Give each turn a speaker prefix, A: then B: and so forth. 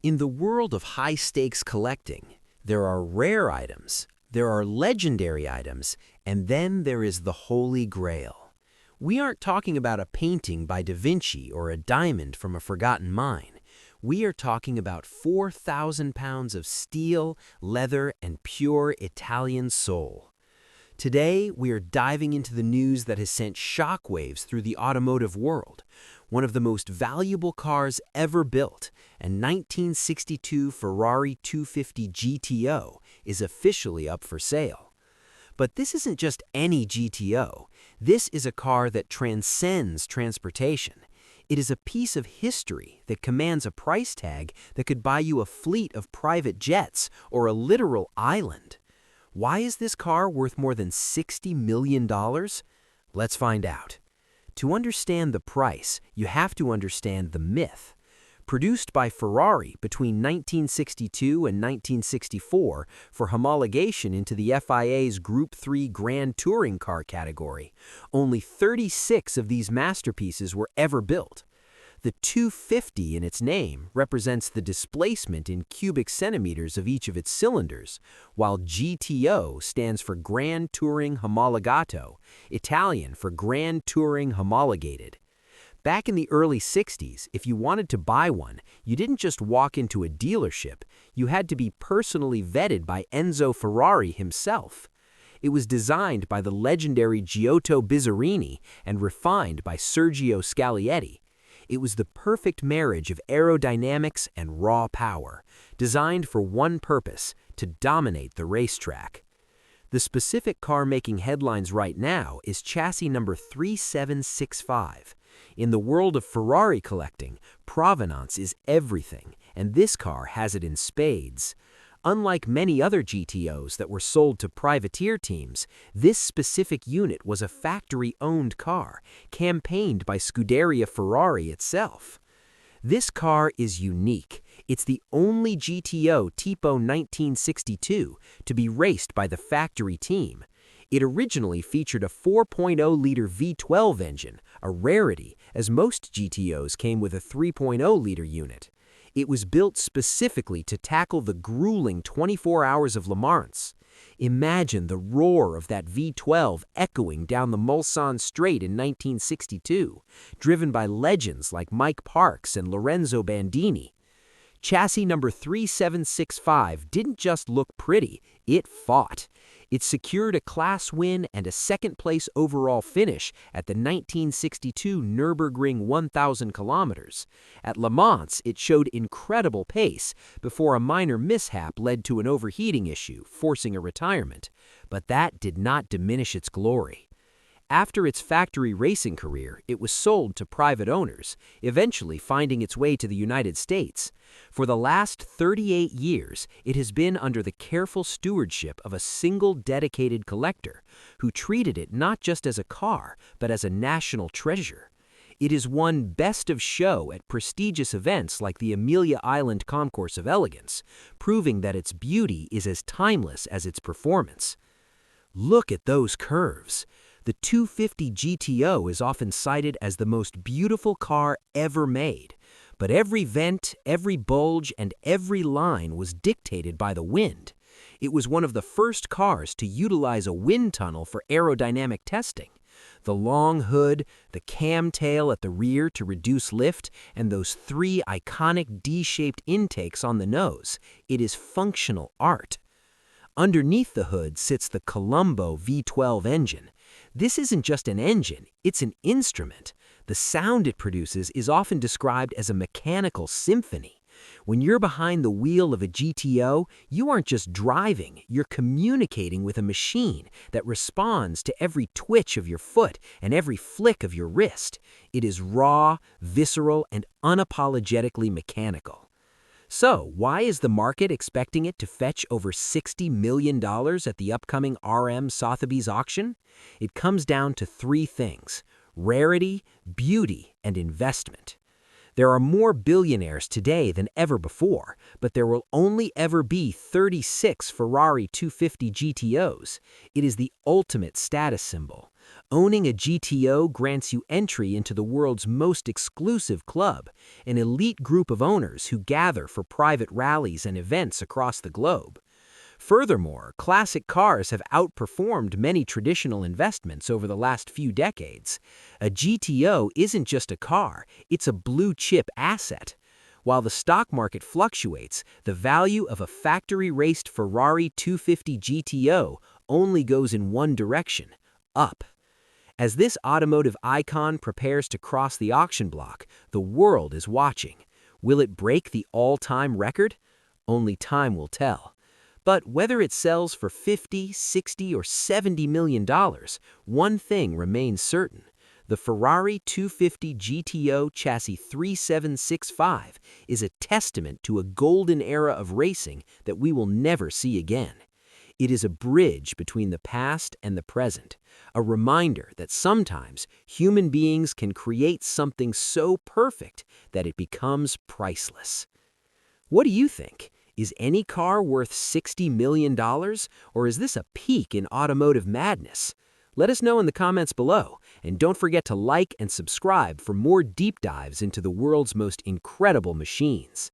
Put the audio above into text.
A: In the world of high-stakes collecting, there are rare items, there are legendary items, and then there is the Holy Grail. We aren't talking about a painting by Da Vinci or a diamond from a forgotten mine. We are talking about 4,000 pounds of steel, leather, and pure Italian soul. Today, we are diving into the news that has sent shockwaves through the automotive world. One of the most valuable cars ever built, a 1962 Ferrari 250 GTO, is officially up for sale. But this isn't just any GTO. This is a car that transcends transportation. It is a piece of history that commands a price tag that could buy you a fleet of private jets or a literal island. Why is this car worth more than $60 million? Let's find out. To understand the price, you have to understand the myth. Produced by Ferrari between 1962 and 1964 for homologation into the FIA's Group 3 Grand Touring Car category, only 36 of these masterpieces were ever built. The 250 in its name represents the displacement in cubic centimeters of each of its cylinders, while GTO stands for Grand Touring Homologato, Italian for Grand Touring Homologated. Back in the early 60s, if you wanted to buy one, you didn't just walk into a dealership, you had to be personally vetted by Enzo Ferrari himself. It was designed by the legendary Giotto Bizzarini and refined by Sergio Scaglietti. It was the perfect marriage of aerodynamics and raw power, designed for one purpose, to dominate the racetrack. The specific car making headlines right now is chassis number 3765. In the world of Ferrari collecting, provenance is everything, and this car has it in spades. Unlike many other GTOs that were sold to privateer teams, this specific unit was a factory-owned car, campaigned by Scuderia Ferrari itself. This car is unique. It's the only GTO Tipo 1962 to be raced by the factory team. It originally featured a 4.0-liter V12 engine, a rarity, as most GTOs came with a 3.0-liter unit. It was built specifically to tackle the grueling 24 hours of Le Mans. Imagine the roar of that V12 echoing down the Mulsanne Straight in 1962, driven by legends like Mike Parks and Lorenzo Bandini. Chassis number 3765 didn't just look pretty, it fought. It secured a class win and a second-place overall finish at the 1962 Nürburgring 1,000 kilometers. At Le Mans, it showed incredible pace before a minor mishap led to an overheating issue, forcing a retirement. But that did not diminish its glory. After its factory racing career, it was sold to private owners, eventually finding its way to the United States. For the last 38 years, it has been under the careful stewardship of a single dedicated collector, who treated it not just as a car, but as a national treasure. It has won Best of Show at prestigious events like the Amelia Island Concourse of Elegance, proving that its beauty is as timeless as its performance. Look at those curves. The 250 GTO is often cited as the most beautiful car ever made, but every vent, every bulge, and every line was dictated by the wind. It was one of the first cars to utilize a wind tunnel for aerodynamic testing. The long hood, the cam tail at the rear to reduce lift, and those three iconic D-shaped intakes on the nose. It is functional art. Underneath the hood sits the Colombo V12 engine. This isn't just an engine, it's an instrument. The sound it produces is often described as a mechanical symphony. When you're behind the wheel of a GTO, you aren't just driving, you're communicating with a machine that responds to every twitch of your foot and every flick of your wrist. It is raw, visceral, and unapologetically mechanical. So, why is the market expecting it to fetch over $60 million at the upcoming RM Sotheby's auction? It comes down to three things: rarity, beauty, and investment. There are more billionaires today than ever before, but there will only ever be 36 Ferrari 250 GTOs. It is the ultimate status symbol. Owning a GTO grants you entry into the world's most exclusive club, an elite group of owners who gather for private rallies and events across the globe. Furthermore, classic cars have outperformed many traditional investments over the last few decades. A GTO isn't just a car, it's a blue-chip asset. While the stock market fluctuates, the value of a factory-raced Ferrari 250 GTO only goes in one direction, up. As this automotive icon prepares to cross the auction block, the world is watching. Will it break the all-time record? Only time will tell. But whether it sells for $50, $60, or $70 million, one thing remains certain. The Ferrari 250 GTO Chassis 3765 is a testament to a golden era of racing that we will never see again. It is a bridge between the past and the present, a reminder that sometimes human beings can create something so perfect that it becomes priceless. What do you think? Is any car worth $60 million, or is this a peak in automotive madness? Let us know in the comments below, and don't forget to like and subscribe for more deep dives into the world's most incredible machines.